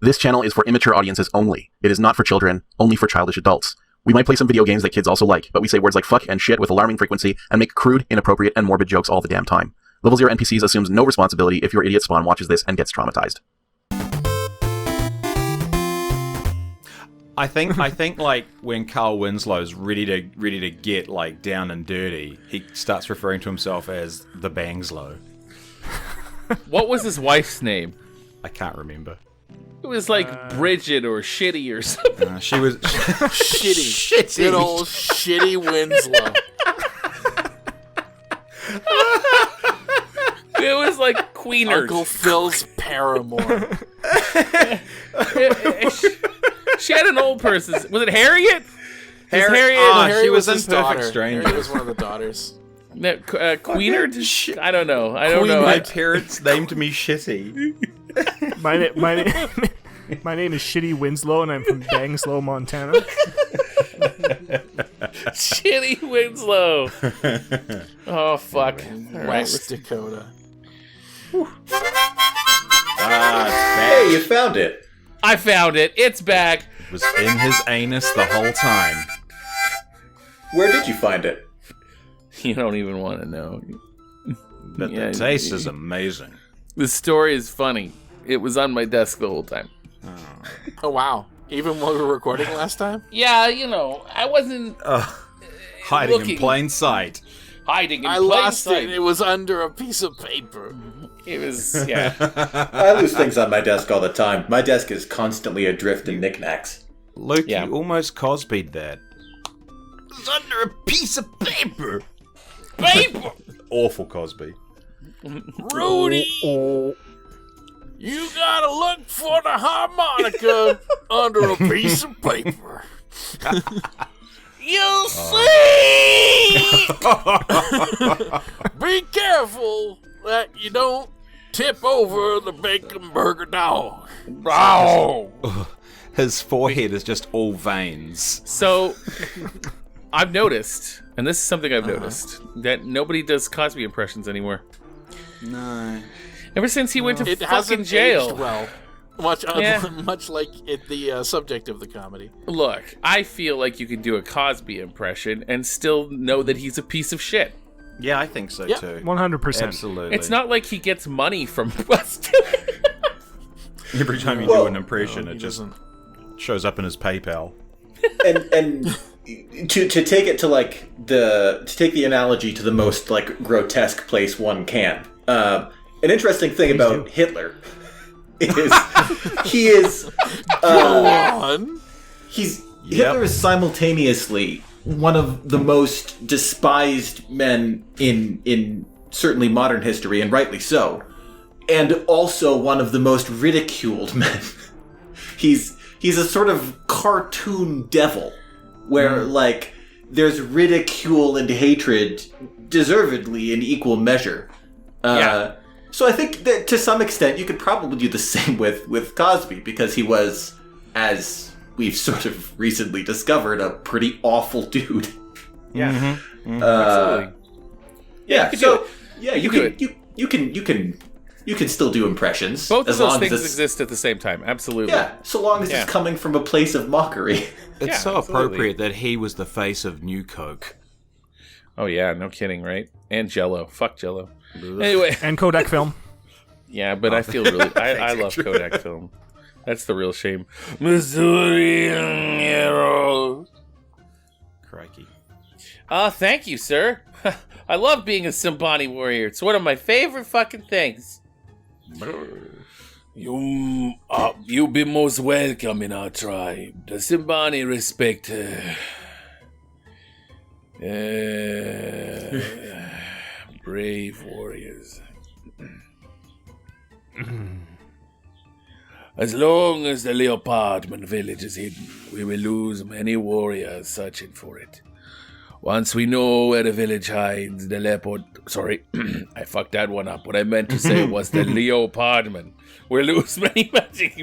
This channel is for immature audiences only. It is not for children, only for childish adults. We might play some video games that kids also like, but we say words like fuck and shit with alarming frequency and make crude, inappropriate, and morbid jokes all the damn time. Level 0 NPCs assumes no responsibility if your idiot spawn watches this and gets traumatized. I think like when Carl Winslow's ready to get like down and dirty, he starts referring to himself as the Bangslow. What was his wife's name? I can't remember. It was like Bridget or Shitty or something. She was Shitty. Good old Shitty Winslow. It was like Queener. Uncle Phil's paramour. She had an old person. Was it Harriet? Harriet was in his Perfect daughter. Strangers. Harriet was one of the daughters. Queener? I don't know. My parents named me Shitty. My name is Shitty Winslow, and I'm from Bangslow, Montana. Shitty Winslow. Oh, fuck. West Dakota. Hey, you found it. I found it. It's back. It was in his anus the whole time. Where did you find it? You don't even want to know. But the taste is amazing. The story is funny. It was on my desk the whole time. Oh, wow. Even when we were recording last time? Yeah, I wasn't hiding looking. in plain sight. Hiding in I plain lost sight. it. It was under a piece of paper. It was, yeah. I lose things on my desk all the time. My desk is constantly adrift in knickknacks. Luke, Yeah. you almost Cosby'd that. It's under a piece of paper. Paper! Awful Cosby. Rudy! You gotta look for the harmonica under a piece of paper. You see! Be careful that you don't tip over the bacon burger dog. Oh! His forehead is just all veins. So, I've noticed, and this is something I've noticed, that nobody does Cosby impressions anymore. No. Ever since he went to It fucking hasn't jail. aged well. Much like the subject of the comedy. Look, I feel like you can do a Cosby impression and still know that he's a piece of shit. Yeah, I think so Yep. too. 100%. Absolutely. It's not like he gets money from us doing it. Every time you do an impression, No, it he just doesn't. shows up in his PayPal. And to take it to like to take the analogy to the most like grotesque place one can. An interesting thing about Hitler is he is Go on. Hitler is simultaneously one of the most despised men in certainly modern history, and rightly so, and also one of the most ridiculed men. He's a sort of cartoon devil, where like there's ridicule and hatred deservedly in equal measure. So I think that to some extent you could probably do the same with Cosby, because he was, as we've sort of recently discovered, a pretty awful dude. Yeah. Absolutely. Yeah. You So can do yeah, you can still do impressions. Both as of those long things as it's, exist at the same time. Absolutely. yeah, so long as Yeah. it's coming from a place of mockery. It's Yeah, so absolutely. appropriate that he was the face of New Coke. Oh, yeah. No kidding, right? And Jell-O. Fuck Jell-O. Anyway. And Kodak film. Yeah, but I feel really... I love Kodak film. That's the real shame. Missouri hero. Crikey. Thank you, sir. I love being a Simbani warrior. It's one of my favorite fucking things. You be most welcome in our tribe. The Simbani respect brave warriors. As long as the Leopardman village is hidden, we will lose many warriors searching for it. Once we know where the village hides, the leopard... Sorry, I fucked that one up. What I meant to say was the Leopardman. We'll lose many magic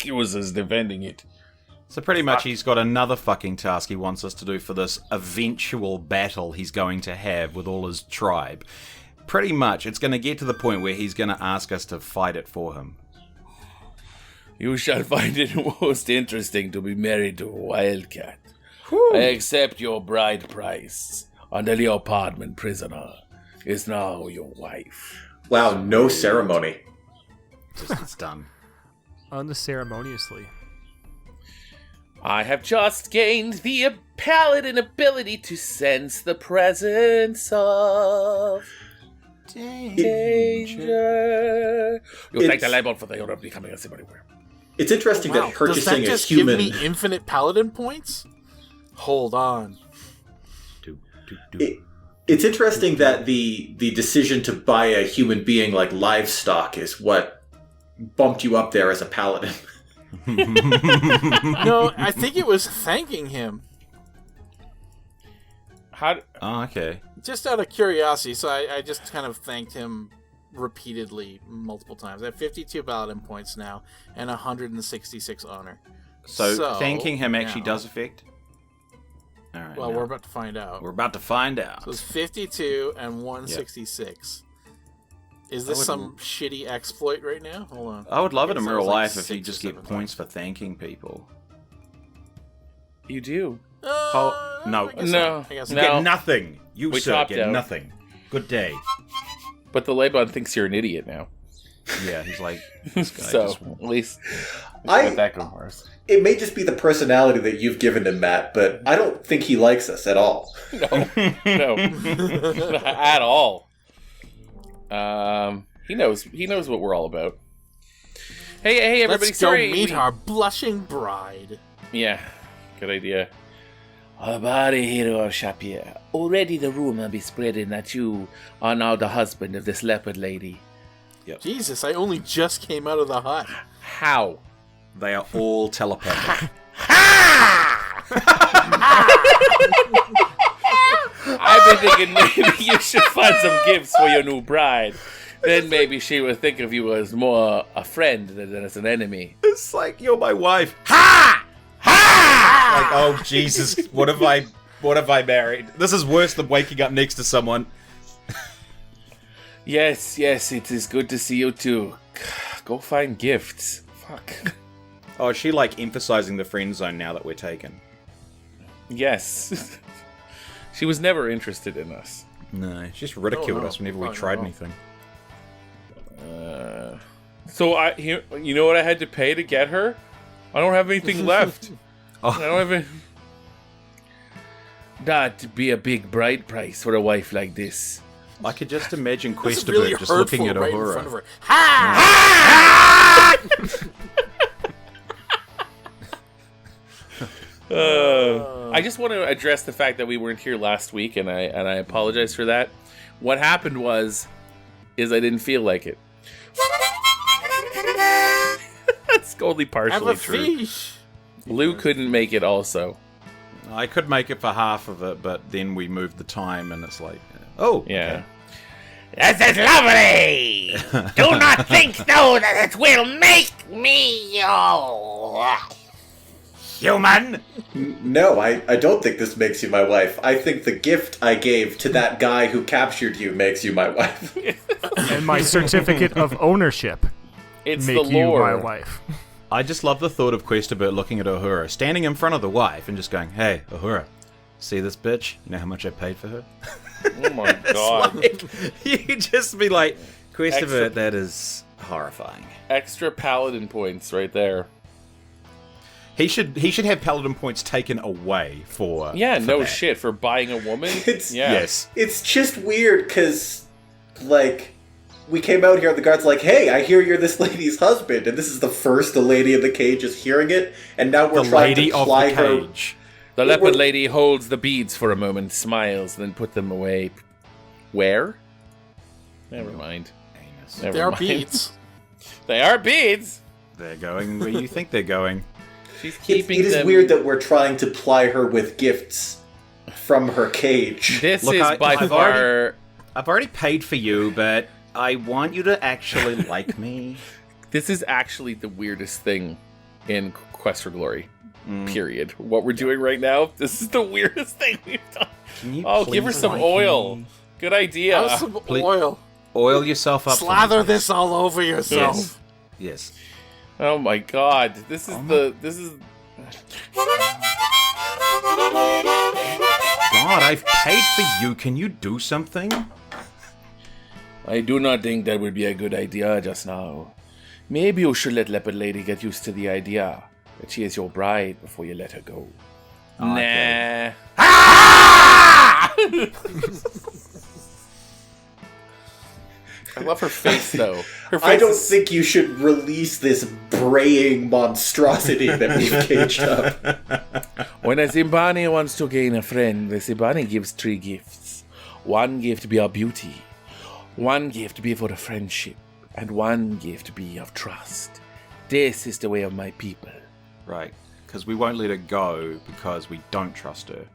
users defending it. So pretty much he's got another fucking task he wants us to do for this eventual battle he's going to have with all his tribe. Pretty much, it's going to get to the point where he's going to ask us to fight it for him. You shall find it most interesting to be married to a wildcat. I accept your bride price, and the Leopardman prisoner is now your wife. Wow, no ceremony. Just it's done. Unceremoniously. I have just gained the paladin ability to sense the presence of danger. You take the label for the honor of becoming a Simbani. It's interesting that purchasing Does that a just human. give me infinite paladin points? Hold on. It's interesting that the decision to buy a human being like livestock is what bumped you up there as a paladin. No, I think it was thanking him. How? Oh, okay. Just out of curiosity, so I just kind of thanked him repeatedly multiple times. I have 52 paladin points now and 166 honor. So thanking him actually now- does affect? All right. Well, we're about to find out. We're about to find out. So it's 52 and 166. Is this some shitty exploit right now? Hold on. I would love it in It real sounds like life if you 6 or just get 7 points for thanking people. You do. No. I guess No. I guess No. so. Get nothing. You, We sir, topped get out. nothing. Good day. But the Laban thinks you're an idiot now. Yeah, he's like, this guy So, just... at least I- let that go for us. It may just be the personality that you've given him, Matt, but I don't think he likes us at all. No. At all. He knows what we're all about. Hey, everybody, Let's go sorry. meet our blushing bride. Yeah, good idea. About a Hero of Shapier. Already the rumor be spreading that you are now the husband of this leopard lady. Jesus, I only just came out of the hut. How? They are all telepathic. I've been thinking maybe you should find some gifts for your new bride. Then maybe she will think of you as more a friend than as an enemy. It's like, you're my wife. Ha! Ha! Like, oh, Jesus. What have I married? This is worse than waking up next to someone. Yes, it is good to see you too. Go find gifts. Fuck. Oh, is she like emphasizing the friend zone now that we're taken? Yes. She was never interested in us. No, she just ridiculed us whenever we tried anything. So you know what I had to pay to get her? I don't have anything left. I don't have any... That'd be a big bride price for a wife like this. I could just imagine This is Questabird really just looking at hurtful right in front of Uhura. her. Ha! I just want to address the fact that we weren't here last week, and I apologize for that. What happened is I didn't feel like it. That's only Have partially a true. fish. Lou couldn't make it also. I could make it for half of it, but then we moved the time, and it's like, oh, Yeah. This is lovely! Do not think, though, that it will make me your human! No, I don't think this makes you my wife. I think the gift I gave to that guy who captured you makes you my wife. And my certificate of ownership It's make the you lore. my wife. I just love the thought of Questabird looking at Uhura, standing in front of the wife, and just going, hey, Uhura, see this bitch? You know how much I paid for her? Oh my god. You just be like, Questabird, Extra- that is horrifying. Extra paladin points right there. He should have paladin points taken away for Yeah, for no that. shit. For buying a woman? It's- yeah. Yes. It's just weird because, like, we came out here and the guard's like, hey, I hear you're this lady's husband, and this is the first the lady in the cage is hearing it, and now we're The trying lady to of ply the her. cage. The Well, leopard we're- lady holds the beads for a moment, smiles, then put them away. Where? Never mind. Never There are mind. beads. They are beads. They're going where you think they're going. She's It keeping is them. weird that we're trying to ply her with gifts from her cage. This Look, is by I've far. I've already paid for you, but I want you to actually like me. This is actually the weirdest thing in Quest for Glory. Period. What we're doing right now. This is the weirdest thing we've done. Can you Oh, give her please some like oil. me? Good idea. Have some Please- oil. Oil yourself up. for me, Slather please. this all over yourself. Yes. Oh my god. This is God, I've paid for you. Can you do something? I do not think that would be a good idea just now. Maybe you should let Leopard Lady get used to the idea that she is your bride before you let her go. Okay. Nah. I love her face, though. Her face I don't is- think you should release this braying monstrosity that we've caged up. When a Simbani wants to gain a friend, the Simbani gives 3 gifts. 1 gift be of beauty, 1 gift be for the friendship, and 1 gift be of trust. This is the way of my people. Right, because we won't let her go because we don't trust her.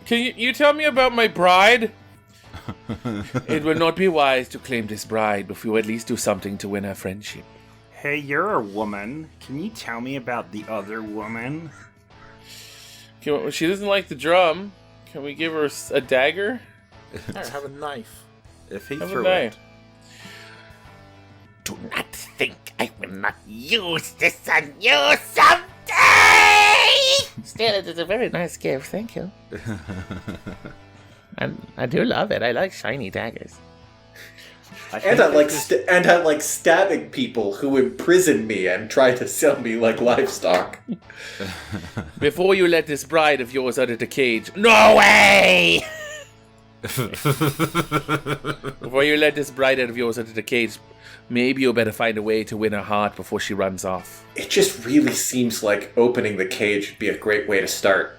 Can you tell me about my bride? It would not be wise to claim this bride before you at least do something to win her friendship. Hey, you're a woman. Can you tell me about the other woman? She doesn't like the drum. Can we give her a dagger? Here, have a knife. If he Have a threw knife. it. Do not think I will not use this on you someday! Still, it is a very nice gift, thank you. And I do love it. I like shiny daggers. And I like stabbing people who imprison me and try to sell me like livestock. Before you let this bride of yours out of the cage, No way! before you let this bride out of yours out of the cage, maybe you better find a way to win her heart before she runs off. It just really seems like opening the cage would be a great way to start.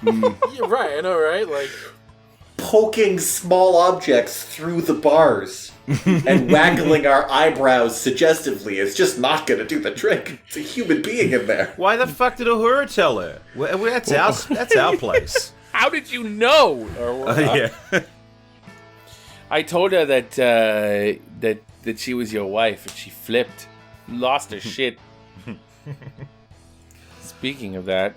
Yeah, right. I know, right? Like, Poking small objects through the bars and waggling our eyebrows suggestively is just not going to do the trick. It's a human being in there. Why the fuck did Uhura tell her? That's our place. How did you know? Yeah. I told her that that she was your wife, and she flipped, lost her shit. Speaking of that,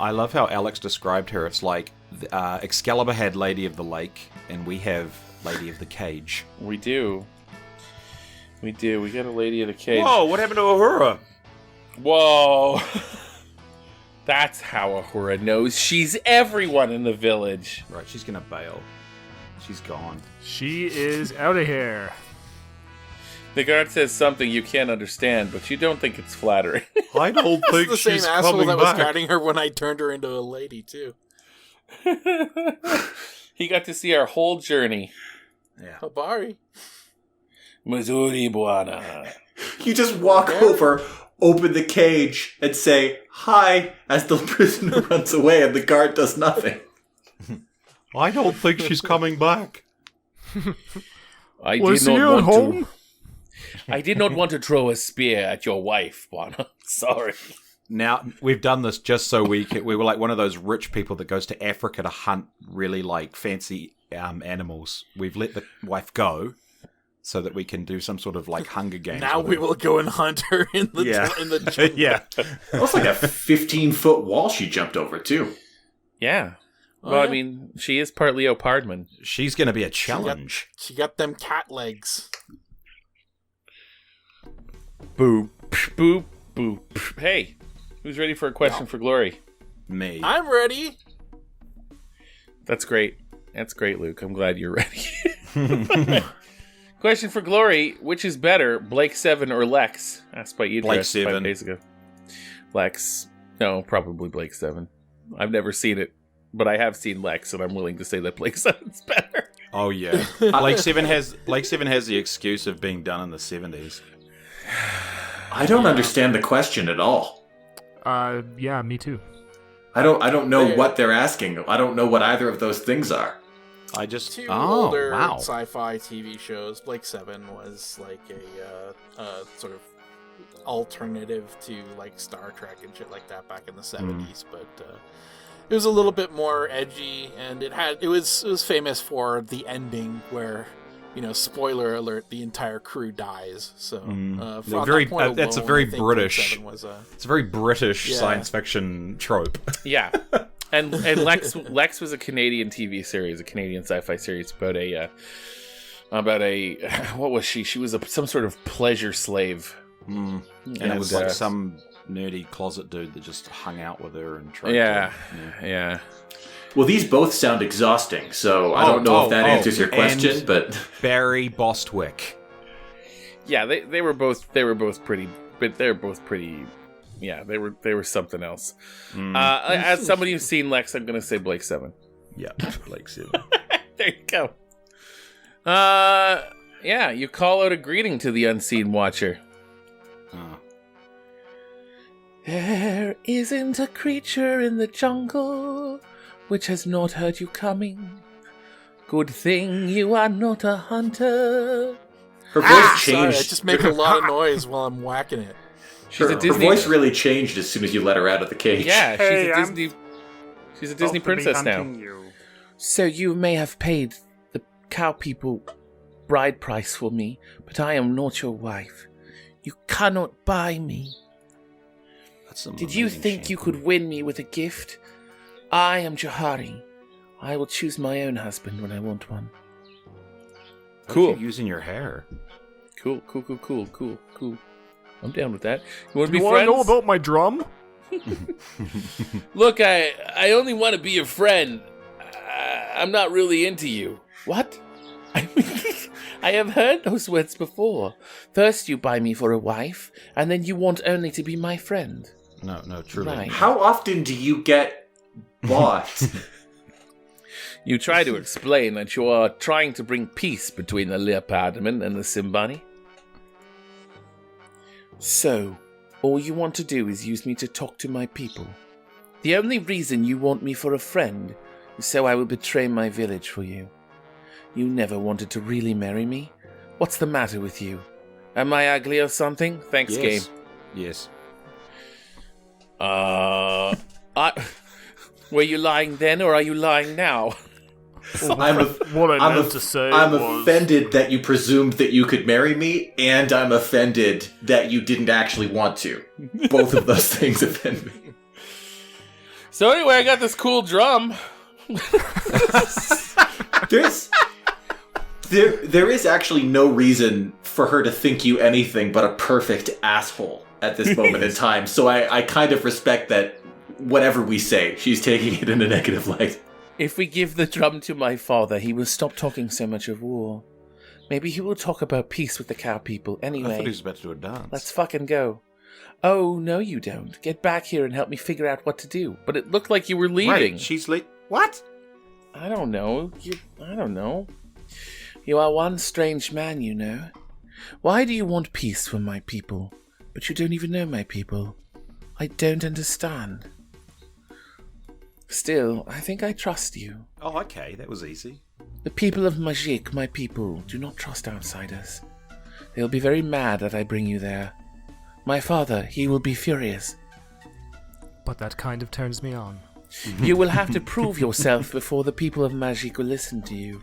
I love how Alex described her. It's like Excalibur had Lady of the Lake, and we have Lady of the Cage. we do. We got a lady of the cage. Whoa, what happened to Uhura? Whoa. That's how Ahura knows she's everyone in the village. Right, she's gonna bail. She's gone. She is out of here. The guard says something you can't understand, but you don't think it's flattering. I don't it's think the same she's asshole coming that was back. guarding her when I turned her into a lady, too. He got to see our whole journey. Yeah. Habari. Missouri Buana. You just walk over, open the cage, and say, hi, as the prisoner runs away and the guard does nothing. I don't think she's coming back. I Was did you not at want home? to. I did not want to throw a spear at your wife, Buana. Sorry. Now, we've done this just so we were like one of those rich people that goes to Africa to hunt really like fancy animals. We've let the wife go so that we can do some sort of like Hunger Games. Now with we her. will go and hunt her in the in the jungle. Yeah. That was like a 15-foot wall she jumped over, too. Yeah. Oh, Well, I yeah. mean, she is part leopardman. She's going to be a challenge. She got them cat legs. Boop, boop, boop. Hey, who's ready for a question for Glory? Me. I'm ready. That's great. That's great, Luke. I'm glad you're ready. Question for Glory: which is better, Blake 7 or Lex? Asked by Idris Blake 5 7. days ago. Lex. No, probably Blake 7. I've never seen it, but I have seen Lex, and I'm willing to say that Blake 7's better. Oh yeah. Blake 7 has the excuse of being done in the 70s. I don't understand the question at all. Yeah, me too. I don't know what they're asking. I don't know what either of those things are. I just Two oh older wow. sci-fi TV shows. Blake 7 was like a sort of alternative to like Star Trek and shit like that back in the 70s, but it was a little bit more edgy, and it was famous for the ending where, you know, spoiler alert, the entire crew dies. So from Very- that point that's a alone, very I think British. Blake 7 was It's a very British Yeah. science fiction trope. Yeah. And Lex was a Canadian TV series, a Canadian sci-fi series about a about a what was she? She was some sort of pleasure slave. And it was like some nerdy closet dude that just hung out with her and tried Yeah. Well, these both sound exhausting, so I don't know if that answers your question, but Barry Bostwick. Yeah, they were both pretty, but they're both pretty. Yeah, they were something else. As somebody who's seen Lex, I'm gonna say Blake 7. Yeah, Blake 7. There you go. Yeah, you call out a greeting to the unseen watcher. There isn't a creature in the jungle which has not heard you coming. Good thing you are not a hunter. her voice Sorry, changed. I just make a lot of noise while I'm whacking it. She's her, a Disney. her voice really changed as soon as you let her out of the cage. Yeah, Hey, she's a Disney princess now. So you may have paid the cow people bride price for me, but I am not your wife. You cannot buy me. Did you think you could win me with a gift? I am Johari. I will choose my own husband when I want one. Cool. Using your hair. Cool. I'm down with that. You want to be You want to friends? know about my drum? Look, I only want to be your friend. I'm not really into you. What? I have heard those words before. First you buy me for a wife, and then you want only to be my friend. No, truly. Right. How often do you get bought? You try to explain that you are trying to bring peace between the Leopardmen and the Simbani. So, all you want to do is use me to talk to my people. The only reason you want me for a friend is so I will betray my village for you. You never wanted to really marry me? What's the matter with you? Am I ugly or something? Thanks, game. Yes. Were you lying then, or are you lying now? I'm was... offended that you presumed that you could marry me, and I'm offended that you didn't actually want to. Both of those things offend me. So anyway, I got this cool drum. There is actually no reason for her to think you anything but a perfect asshole at this moment in time. So I kind of respect that whatever we say, she's taking it in a negative light. If we give the drum to my father, he will stop talking so much of war. Maybe he will talk about peace with the cow people. Anyway, I thought he was about to do a dance. Let's fucking go. Oh, no you don't. Get back here and help me figure out what to do. But it looked like you were leaving. Wait, she's what? I don't know. I don't know. You are one strange man, you know. Why do you want peace for my people? But you don't even know my people. I don't understand. Still, I think I trust you. Oh, okay. That was easy. The people of Magic, my people, do not trust outsiders. They'll be very mad that I bring you there. My father, he will be furious. But that kind of turns me on. You will have to prove yourself before the people of Magic will listen to you.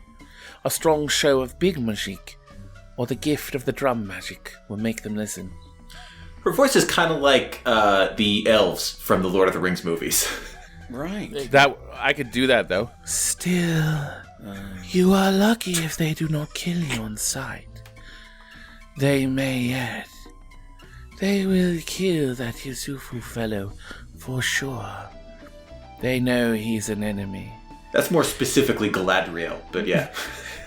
A strong show of big magic, or the gift of the drum magic, will make them listen. Her voice is kind of like the elves from the Lord of the Rings movies. Right. That I could do that though. Still, you are lucky if they do not kill you on sight. They may yet. They will kill that Yusufu fellow for sure. They know he's an enemy. That's more specifically Galadriel, but yeah.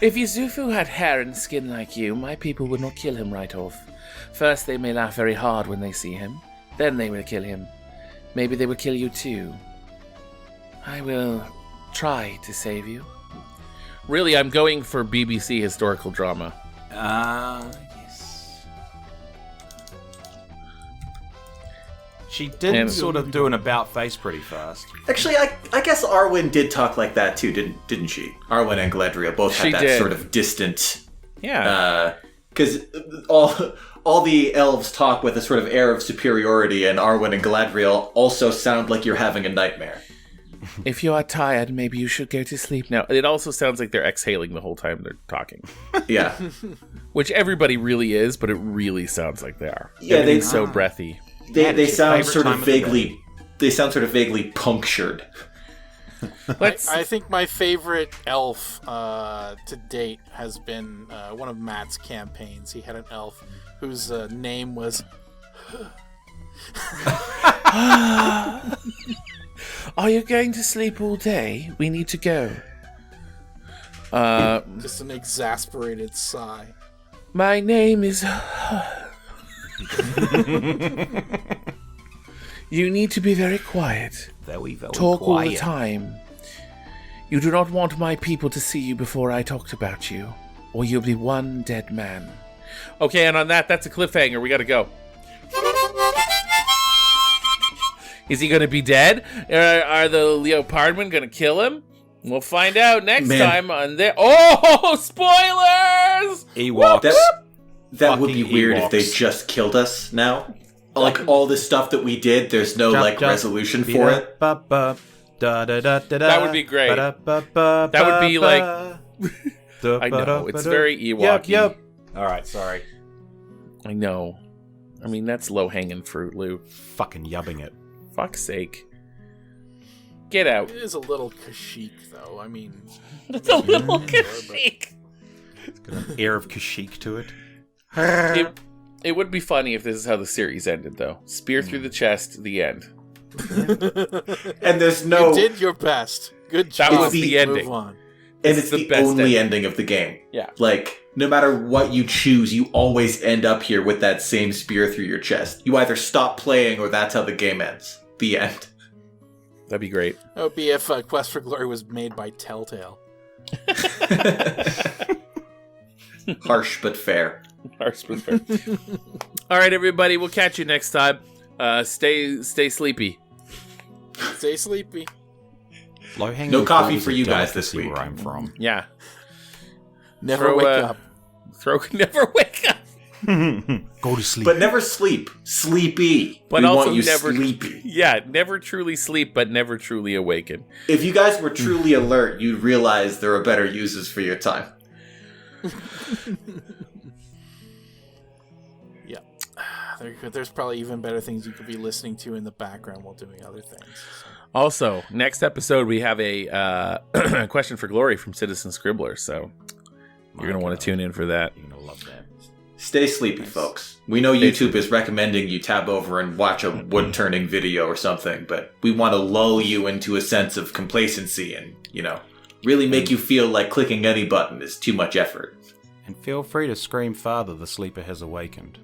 If Yusufu had hair and skin like you, my people would not kill him right off. First, they may laugh very hard when they see him. Then they will kill him. Maybe they will kill you too. I will try to save you. Really, I'm going for BBC historical drama. Yes. She did sort of do an about face pretty fast. Actually, I guess Arwen did talk like that too, didn't she? Arwen and Galadriel both had that did. sort of distant... Yeah. Because all the elves talk with a sort of air of superiority, and Arwen and Galadriel also sound like you're having a nightmare. If you are tired, maybe you should go to sleep now. It also sounds like they're exhaling the whole time they're talking. Yeah. Which everybody really is, but it really sounds like they are. Yeah, Everything's so breathy. They sound sort of vaguely... They sound sort of vaguely punctured. I think my favorite elf to date has been one of Matt's campaigns. He had an elf whose name was... Are you going to sleep all day? We need to go. Just an exasperated sigh. My name is... You need to be very quiet. Very, very Talk quiet. all the time. You do not want my people to see you before I talked about you, or you'll be one dead man. Okay, and on that's a cliffhanger. We gotta go. Is he gonna be dead? Are the Leopardmen gonna kill him? We'll find out next time on there. Oh, spoilers! Ewoks. That would be Fucking weird if Ewoks. they just killed us now. Like, all this stuff that we did, there's no, resolution for it. That would be great. That would be like... I know, it's very Ewok-y. Yep. Alright, sorry. I know. I mean, that's low-hanging fruit, Lou. Fucking yubbing it. Fuck's sake. Get out. It is a little Kashyyyk, though. I mean... It's a little Kashyyyk. It's got an air of Kashyyyk to it. It would be funny if this is how the series ended, though. Spear through the chest, the end. And there's no... You did your best. Good job. That was the ending. Move on. And it's the best only ending of the game. Yeah. Like, no matter what you choose, you always end up here with that same spear through your chest. You either stop playing or that's how the game ends. The end. That'd be great. That would be if Quest for Glory was made by Telltale. Harsh but fair. All right, everybody. We'll catch you next time. Stay sleepy. Stay sleepy. Low-hanging No coffee fruit is for a you guys this delicacy week. Where I'm from. Yeah. Never wake up. Never wake up. Go to sleep. But never sleep. Sleepy. But we also want you never sleepy. Yeah, never truly sleep, but never truly awaken. If you guys were truly alert, you'd realize there are better uses for your time. Yeah. There's probably even better things you could be listening to in the background while doing other things. Also, next episode we have a question for Glory from Citizen Scribbler, so you're going to want to tune in for that. You're going to love that. Stay sleepy, folks. We know YouTube is recommending you tab over and watch a wood-turning video or something, but we want to lull you into a sense of complacency and, really make you feel like clicking any button is too much effort. And feel free to scream farther, the sleeper has awakened.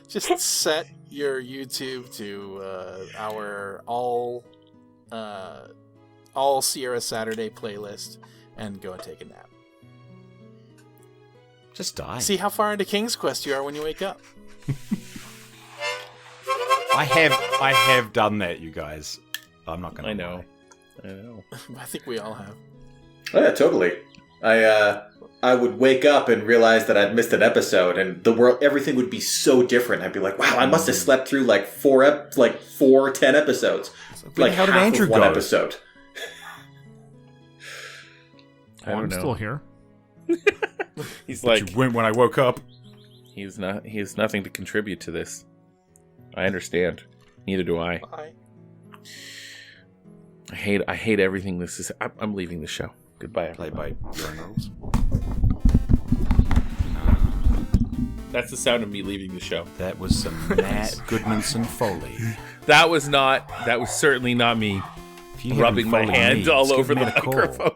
Just set your YouTube to our all Sierra Saturday playlist and go and take a nap. Just die. See how far into King's Quest you are when you wake up. I have done that, you guys. I'm not gonna. I know. I think we all have. Oh yeah, totally. I would wake up and realize that I'd missed an episode, and everything would be so different. I'd be like, "Wow, I must have slept through like 10 episodes, like how did half Andrew of one go? episode." I'm still here. He's But like, you went when I woke up. he has nothing to contribute to this. I understand. Neither do I. Bye. I hate everything this is. I'm leaving the show. Goodbye. Play by journals. That's the sound of me leaving the show. That was some Matt Goodmanson Foley. That was certainly not me If you rubbing my Foley hand needs, all give over the Matt a call. microphone.